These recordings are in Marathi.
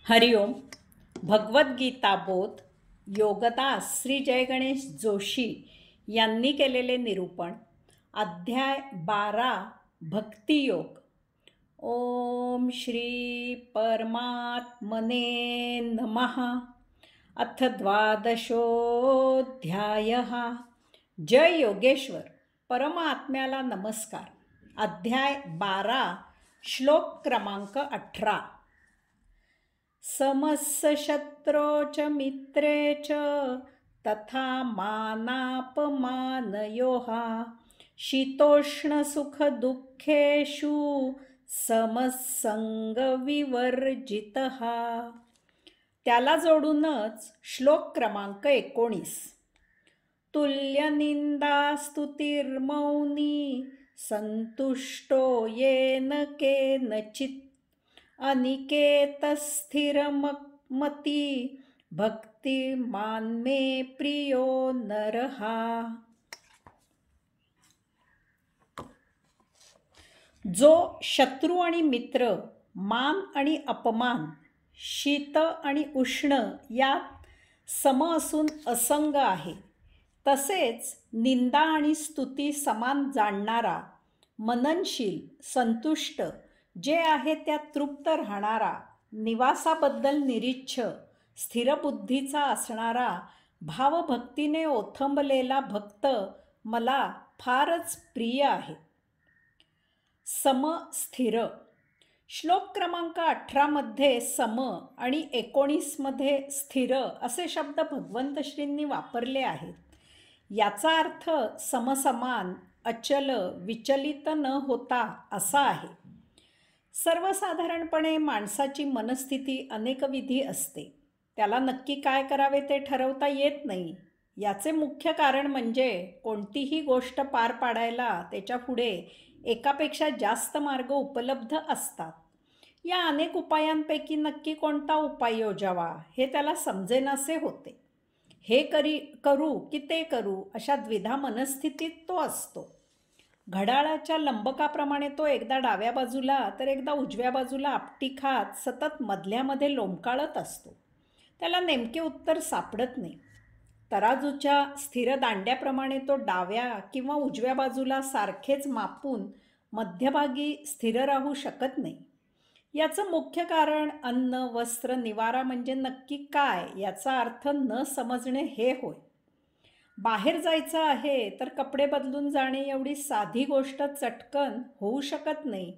हरिओम. भगवद्गीता बोध योगदास श्री जय गणेश जोशी यांनी केलेले निरूपण. अध्याय 12 भक्तियोग. ओम श्री परमात्मने नमः. अथ द्वादशोऽध्यायः. जय योगेश्वर. परमात्म्याला नमस्कार. अध्याय 12 श्लोक क्रमांक 18. समस्य शत्रो च मित्रे च तथा मानापमानयोः शीतोष्णसुखदुःखेषु समसंगविवर्जितः. त्याला जोडूनच श्लोक क्रमांक 19. तुल्यनिंदास्तुतिर्मौनी संतुष्टो येन केनचित् अनिकेतस्थिरमती भक्तिमान् मे प्रियो नरः. जो शत्रू आणि मित्र, मान आणि अपमान, शीत आणि उष्ण यात सम असून असंग आहे, तसेच निंदा आणि स्तुती समान जाणणारा, मननशील, संतुष्ट, जे आहे त्यात तृप्त राहणारा, निवासाबद्दल निरीच्छ, स्थिरबुद्धीचा असणारा, भावभक्तीने ओथंबलेला भक्त मला फारच प्रिय आहे. सम स्थिर. श्लोक क्रमांक 18 मध्ये सम आणि 19 मध्ये स्थिर असे शब्द भगवंत श्रींनी वापरले आहेत. याचा अर्थ समसमान, अचल, विचलित न होता असा आहे. सर्वसाधारणपणे माणसाची मनस्थिती अनेकविधी असते. त्याला नक्की काय करावे ते ठरवता येत नाही. याचे मुख्य कारण म्हणजे कोणतीही गोष्ट पार पाडायला त्याच्यापुढे एकापेक्षा जास्त मार्ग उपलब्ध असतात. या अनेक उपायांपैकी नक्की कोणता उपाय योजावा हे त्याला समजेनासे होते. हे करू की ते करू अशा द्विधा मनस्थितीत तो असतो. घड्याळाच्या लंबकाप्रमाणे तो एकदा डाव्या बाजूला तर एकदा उजव्या बाजूला आपटी खात सतत मधल्यामध्ये लोंबकाळत असतो. त्याला नेमके उत्तर सापडत नाही. तराजूच्या स्थिर दांड्याप्रमाणे तो डाव्या किंवा उजव्या बाजूला सारखेच मापून मध्यभागी स्थिर राहू शकत नाही. याचं मुख्य कारण अन्न, वस्त्र, निवारा म्हणजे नक्की काय याचा अर्थ न समजणे हे होय. बाहेर जायचं आहे तर कपडे बदलून जाणे एवढी साधी गोष्ट चटकन होऊ शकत नाही.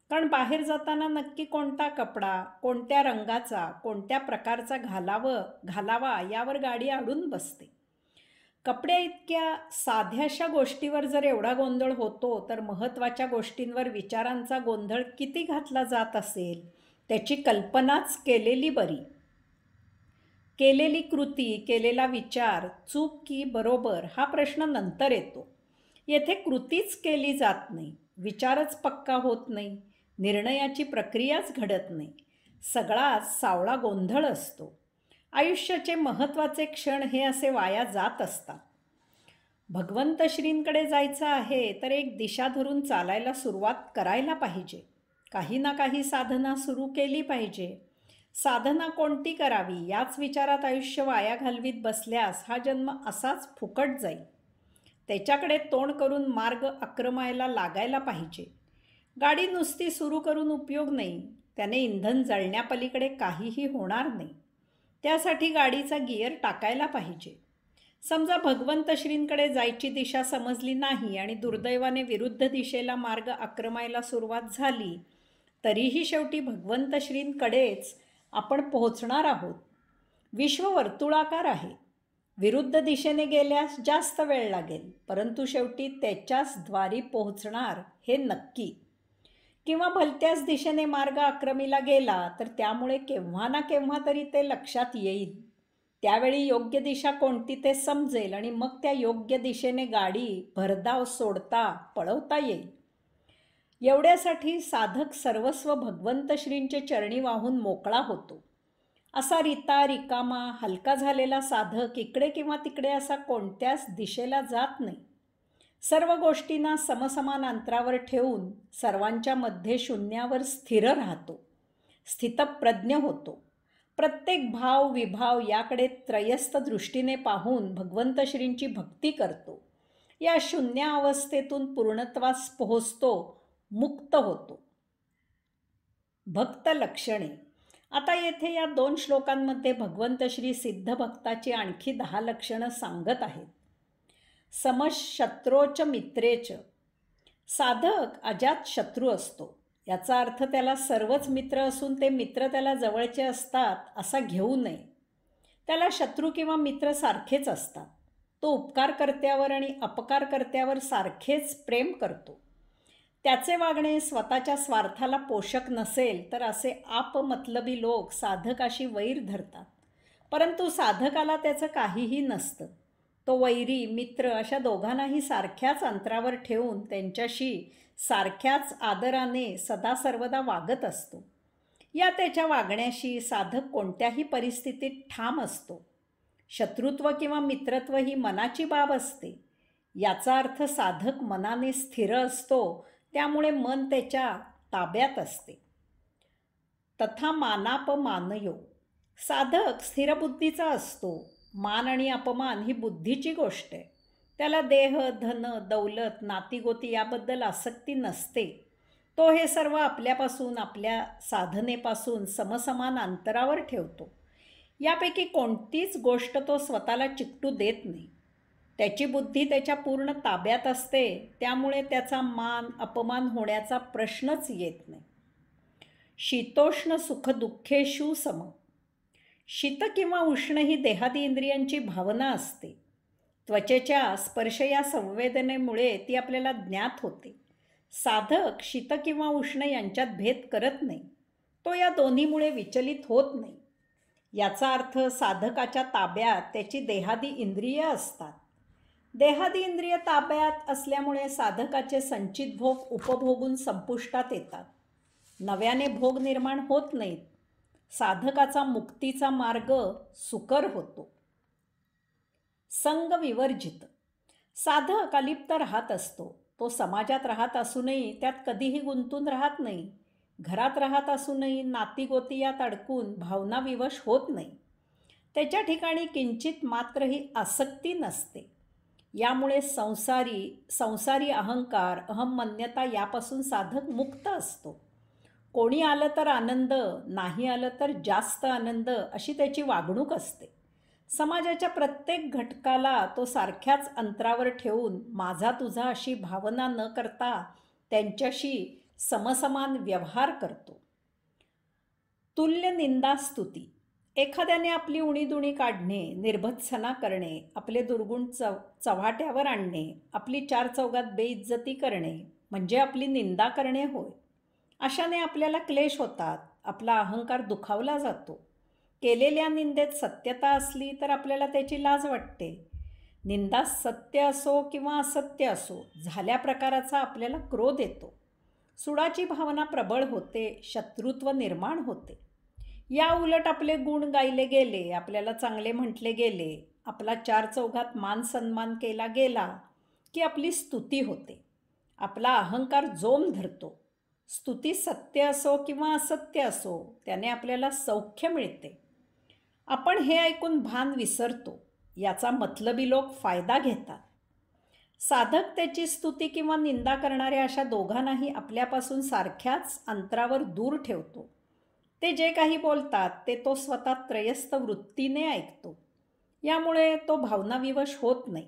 कारण बाहेर जाताना नक्की कोणता कपडा, कोणत्या रंगाचा, कोणत्या प्रकारचा घालावा यावर गाडी अडून बसते. कपड्या इतक्या साध्याशा गोष्टीवर जर एवढा गोंधळ होतो तर महत्त्वाच्या गोष्टींवर विचारांचा गोंधळ किती घातला जात असेल त्याची कल्पनाच केलेली बरी. केलेली कृती, केलेला विचार चूक की बरोबर हा प्रश्न नंतर येतो. येथे कृतीच केली जात नाही, विचारच पक्का होत नाही, निर्णयाची प्रक्रियाच घडत नाही. सगळाच सावळा गोंधळ असतो. आयुष्याचे महत्त्वाचे क्षण हे असे वाया जात असतात. भगवंत श्रींकडे जायचं आहे तर एक दिशा धरून चालायला सुरुवात करायला पाहिजे. काही ना काही साधना सुरू केली पाहिजे. साधना कोणती करावी याच विचारात आयुष्य वाया घालवीत बसल्यास हा जन्म असाच फुकट जाईल. त्याच्याकडे तोंड करून मार्ग आक्रमायला लागायला पाहिजे. गाडी नुसती सुरू करून उपयोग नाही. त्याने इंधन जळण्यापलीकडे काहीही होणार नाही. त्यासाठी गाडीचा गिअर टाकायला पाहिजे. समजा भगवंत श्रींकडे जायची दिशा समजली नाही आणि दुर्दैवाने विरुद्ध दिशेला मार्ग आक्रमायला सुरुवात झाली, तरीही शेवटी भगवंत श्रींकडेच आपण पोहोचणार आहोत. विश्व वर्तुळाकार आहे. विरुद्ध दिशेने गेल्यास जास्त वेळ लागेल, परंतु शेवटी त्याच्याच द्वारी पोहोचणार हे नक्की. किंवा भलत्याच दिशेने मार्ग आक्रमीला गेला तर त्यामुळे केव्हा ना केव्हा तरी ते लक्षात येईल. त्यावेळी योग्य दिशा कोणती ते समजेल आणि मग त्या योग्य दिशेने गाडी भरधाव सोडता पळवता येईल. एवढ्यासाठी साधक सर्वस्व भगवंत श्रींचे चरणी वाहून मोकळा होतो. असा रिकामा हलका झालेला साधक इकडे किंवा तिकडे असा कोणत्याच दिशेला जात नाही. सर्व गोष्टींना समसमान अंतरावर ठेवून सर्वांच्या मध्ये शून्यावर स्थिर राहतो, स्थितप्रज्ञ होतो. प्रत्येक भाव विभाव याकडे त्रयस्थ दृष्टीने पाहून भगवंत श्रींची भक्ती करतो. या शून्य अवस्थेतून पूर्णत्वास पोहोचतो, मुक्त होतो. भक्त लक्षणे. आता येथे या 2 श्लोकांमध्ये भगवंत श्री सिद्ध भक्ताची आणखी 10 लक्षणं सांगत आहेत. समशत्रोच मित्रेच. साधक अजात शत्रू असतो. याचा अर्थ त्याला सर्वच मित्र असून ते मित्र त्याला जवळचे असतात असा घेऊ नये. त्याला शत्रू किंवा मित्र सारखेच असतात. तो उपकारकर्त्यावर आणि अपकारकर्त्यावर सारखेच प्रेम करतो. त्याचे वागणे स्वतःच्या स्वार्थाला पोषक नसेल तर असे आपमतलबी लोक साधकाशी वैर धरतात. परंतु साधकाला त्याचं काहीही नसतं. तो वैरी मित्र अशा दोघांनाही सारख्याच अंतरावर ठेवून त्यांच्याशी सारख्याच आदराने सदा सर्वदा वागत असतो. या त्याच्या वागण्याशी साधक कोणत्याही परिस्थितीत ठाम असतो. शत्रुत्व किंवा मित्रत्व ही मनाची बाब असते. याचा अर्थ साधक मनाने स्थिर असतो, त्यामुळे मन त्याच्या ताब्यात असते. तथा मानापमानयो. साधक स्थिरबुद्धीचा असतो. मान आणि अपमान ही बुद्धीची गोष्ट आहे. त्याला देह, धन, दौलत, नातीगोती याबद्दल आसक्ती नसते. तो हे सर्व आपल्यापासून, आपल्या साधनेपासून समसमान अंतरावर ठेवतो. यापैकी कोणतीच गोष्ट तो स्वतःला चिकटू देत नाही. त्याची बुद्धी त्याच्या पूर्ण ताब्यात असते, त्यामुळे त्याचा मान अपमान होण्याचा प्रश्नच येत नाही. शीतोष्ण सुख दुःखेषु सम. शीत किंवा उष्ण ही देहादी इंद्रियांची भावना असते. त्वचेच्या स्पर्श या संवेदनेमुळे ती आपल्याला ज्ञात होते. साधक शीत किंवा उष्ण यांच्यात भेद करत नाही. तो या दोन्हीमुळे विचलित होत नाही. याचा अर्थ साधकाच्या ताब्यात त्याची देहादी इंद्रिय असतात. देहादी इंद्रिय ताब्यात असल्यामुळे साधकाचे संचित भोग उपभोगून संपुष्टात येतात. नव्याने भोग निर्माण होत नाहीत. साधकाचा मुक्तीचा मार्ग सुकर होतो. संग विवर्जित. साधक अलिप्त राहत असतो. तो समाजात राहत असूनही त्यात कधीही गुंतून राहत नाही. घरात राहत असूनही नातीगोती यात अडकून भावनाविवश होत नाही. त्याच्या ठिकाणी किंचित मात्रही आसक्ती नसते. यामुळे संसारी अहंकार, अहममान्यता यापासून साधक मुक्त असतो. कोणी आलं तर आनंद, नाही आलं तर जास्त आनंद अशी त्याची वागणूक असते. समाजाच्या प्रत्येक घटकाला तो सारख्याच अंतरावर ठेवून माझा तुझा अशी भावना न करता त्यांच्याशी समसमान व्यवहार करतो. तुल्य निंदा स्तुती. एखाद्याने आपली उणीदुणी काढणे, निर्भत्सना करणे, आपले दुर्गुण चव्हाट्यावर आणणे, आपली 4 चौघात बेइज्जती करणे म्हणजे आपली निंदा करणे होय. अशाने आपल्याला क्लेश होतात. आपला अहंकार दुखावला जातो. केलेल्या निंदेत सत्यता असली तर आपल्याला त्याची लाज वाटते. निंदा सत्य असो किंवा असत्य असो, झाल्या प्रकाराचा आपल्याला क्रोध येतो. सुडाची भावना प्रबळ होते. शत्रुत्व निर्माण होते. या उलट आपले गुण गायले गेले, आपल्याला चांगले म्हटले गेले, आपला 4 चौघात मान सन्मान केला गेला की आपली स्तुती होते. आपला अहंकार जोम धरतो. स्तुती सत्य असो किंवा असत्य असो, त्याने आपल्याला सौख्य मिळते. आपण हे ऐकून भान विसरतो. याचा मतलबी लोक फायदा घेतात. साधक त्याची स्तुती किंवा निंदा करणाऱ्या अशा दोघांनाही आपल्यापासून सारख्याच अंतरावर दूर ठेवतो. ते जे काही बोलतात ते तो स्वतः त्रयस्थ वृत्तीने ऐकतो. यामुळे तो भावनाविवश होत नाही.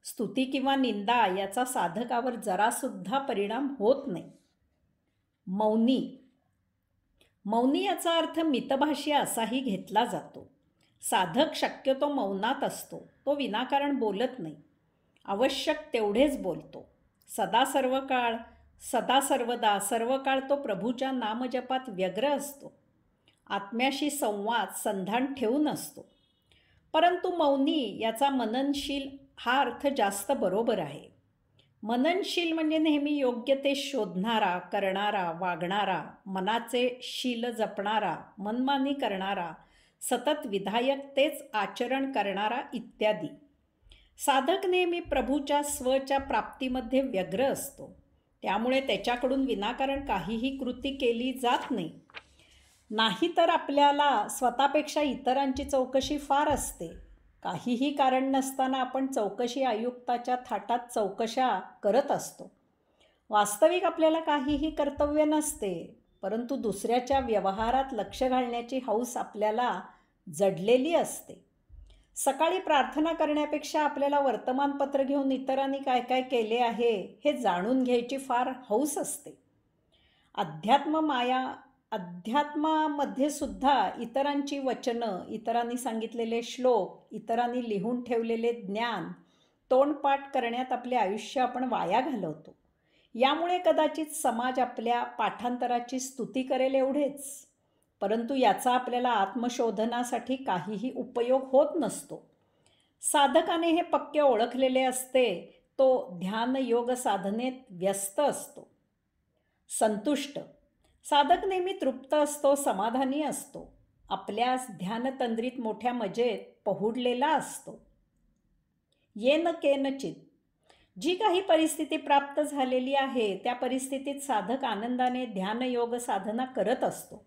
स्तुती किंवा निंदा याचा साधकावर जरासुद्धा परिणाम होत नाही. मौनी. मौनी याचा अर्थ मितभाषी असाही घेतला जातो. साधक शक्यतो मौनात असतो. तो विनाकारण बोलत नाही. आवश्यक तेवढेच बोलतो. सदा सर्वदा सर्व काळ तो प्रभूच्या नामजपात व्यग्र असतो. आत्म्याशी संवाद संधान ठेवून असतो. परंतु मौनी याचा मननशील हा अर्थ जास्त बरोबर आहे. मननशील म्हणजे नेहमी योग्य ते शोधणारा, करणारा, वागणारा, मनाचे शील जपणारा, मनमानी करणारा, सतत विधायक तेच आचरण करणारा इत्यादी. साधक नेहमी प्रभूच्या स्वच्या प्राप्तीमध्ये व्यग्र असतो. त्यामुळे त्याच्याकडून विनाकारण काहीही कृती केली जात नाही. नाहीतर आपल्याला स्वतःपेक्षा इतरांची चौकशी फार असते. काहीही कारण नसताना आपण चौकशी आयुक्ताच्या थाटात चौकशा करत असतो. वास्तविक आपल्याला काहीही कर्तव्य नसते, परंतु दुसऱ्याच्या व्यवहारात लक्ष घालण्याची हौस आपल्याला जडलेली असते. सकाळी प्रार्थना करण्यापेक्षा आपल्याला वर्तमानपत्र घेऊन इतरांनी काय काय केले आहे हे जाणून घ्यायची फार हौस असते. अध्यात्मामध्ये सुद्धा इतरांची वचनं, इतरांनी सांगितलेले श्लोक, इतरांनी लिहून ठेवलेले ज्ञान तोंडपाठ करण्यात आपले आयुष्य आपण वाया घालवतो. यामुळे कदाचित समाज आपल्या पाठांतराची स्तुती करेल एवढेच, परंतु याचा आपल्याला आत्मशोधनासाठी काहीही उपयोग होत नसतो. साधकाने हे पक्के ओळखलेले असते, तो ध्यान योग साधनेत व्यस्त असतो. संतुष्ट साधक नेहमी तृप्त असतो, समाधानी असतो, आपल्यास ध्यानतंद्रीत मोठ्या मजेत पहुडलेला असतो. येन केनचित जी काही परिस्थिती प्राप्त झालेली आहे त्या परिस्थितीत साधक आनंदाने ध्यानयोग साधना करत असतो.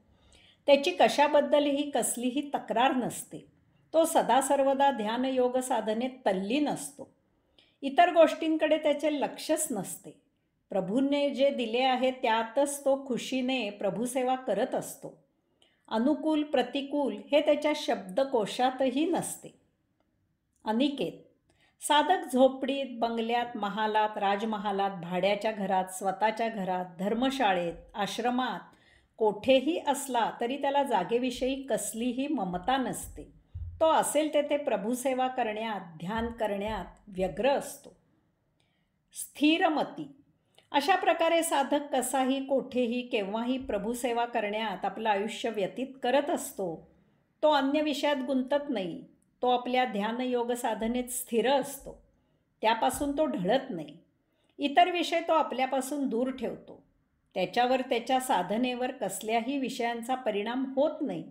त्याची कशाबद्दलही कसलीही तक्रार नसते. तो सदा सर्वदा ध्यानयोग साधनेत तल्लीन असतो. इतर गोष्टींकडे त्याचे लक्षच नसते. प्रभूने जे दिले आहे त्यातच तो खुशीने प्रभुसेवा करत असतो. अनुकूल प्रतिकूल हे त्याच्या शब्दकोशातही नसते. अनिकेत साधक झोपडीत, बंगल्यात, महालात, राजमहालात, भाड्याच्या घरात, स्वतःच्या घरात, धर्मशाळेत, आश्रमात, कोठेही असला तरी त्याला जागेविषयी कसलीही ममता नसते. तो असेल तेथे प्रभुसेवा करण्यात, ध्यान करण्यात व्यग्र असतो. स्थिरमती अशा प्रकारे साधक कसाही, कोठेही, केव्हाही प्रभुसेवा करण्यात आपलं आयुष्य व्यतीत करत असतो. तो अन्य विषयात गुंतत नाही. तो आपल्या ध्यानयोग साधनेत स्थिर असतो. त्यापासून तो ढळत नाही. इतर विषय तो आपल्यापासून दूर ठेवतो. त्याच्यावर, त्याच्या साधनेवर कसल्याही विषयांचा परिणाम होत नाही.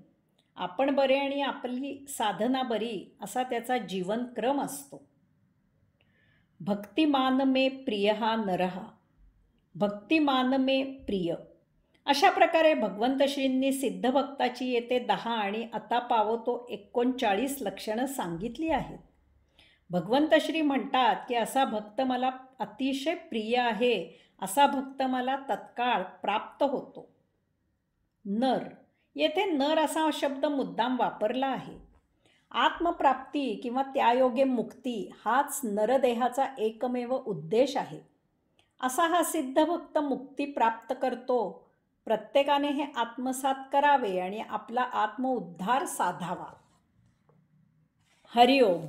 आपण बरे आणि आपली साधना बरी असा त्याचा जीवनक्रम असतो. भक्तिमान मे प्रिय हा नरहा भक्तिमान मे प्रिय अशा प्रकारे भगवंत श्रींनी सिद्धभक्ताची येथे 10 आणि आता पावतो 39 लक्षणं सांगितली आहेत. भगवंत श्री म्हणतात की असा भक्त मला अतिशय प्रिय आहे, असा भक्त मला तत्काळ प्राप्त होतो. नर येथे नर असा शब्द मुद्दाम वापरला आहे. आत्मप्राप्ती किंवा त्यायोगे मुक्ती हाच नरदेहाचा एकमेव उद्देश आहे. असा हा सिद्धभक्त मुक्ती प्राप्त करतो. प्रत्येकाने हे आत्मसात करावे आणि आपला आत्मउद्धार साधावा. हरिओम.